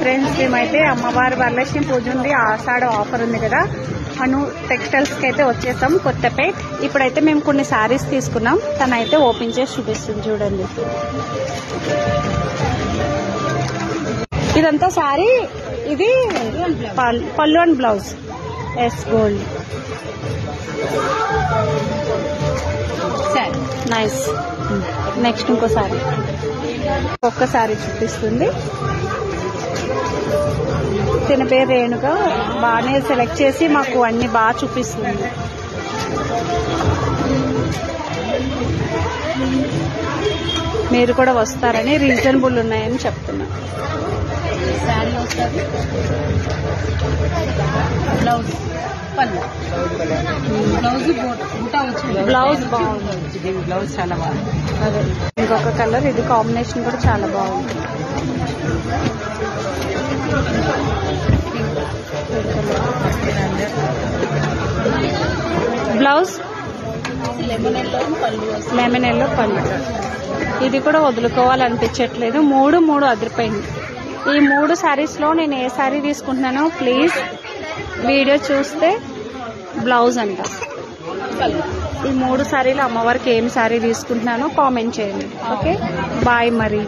Friends, మేమైతే అమ్మవారి వరలక్ష్మి పూజ ఉంది, ఆషాఢ ఆఫర్ ఉంది కదా, అను టెక్స్టైల్స్కి అయితే వచ్చేసాం కొత్తపేట్. ఇప్పుడైతే మేము కొన్ని శారీస్ తీసుకున్నాం, తనైతే ఓపెన్ చేసి చూపిస్తుంది చూడండి. ఇదంతా శారీ, ఇది పళ్ళు and blouse. Yes gold nice. Next ఇంకో శారీ, ఒక్క శారీ చూపిస్తుంది. తన పేరు రేణుక, బాగానే సెలెక్ట్ చేసి మాకు అన్ని బాగా చూపిస్తుంది. మీరు కూడా వస్తారని, రీజనబుల్ ఉన్నాయని చెప్తున్నా. శారీ వస్తుంది, బ్లౌజ్ పళ్ళు, బ్లౌజ్ బాగుంది, బ్లౌజ్ చాలా బాగుంది. అదే ఇంకొక కలర్, ఇది కాంబినేషన్ కూడా చాలా బాగుంది. బ్లౌజ్ లెమన్ ఎల్లో పళ్ళు. ఇది కూడా వదులుకోవాలనిపించట్లేదు, మూడు అదిరిపోయింది. ఈ 3 శారీస్లో నేను ఏ శారీ తీసుకుంటున్నానో ప్లీజ్ వీడియో చూస్తే బ్లౌజ్ అంట. ఈ 3 శారీలు అమ్మవారికి ఏం శారీ తీసుకుంటున్నానో కామెంట్ చేయండి. ఓకే, బాయ్ మరి.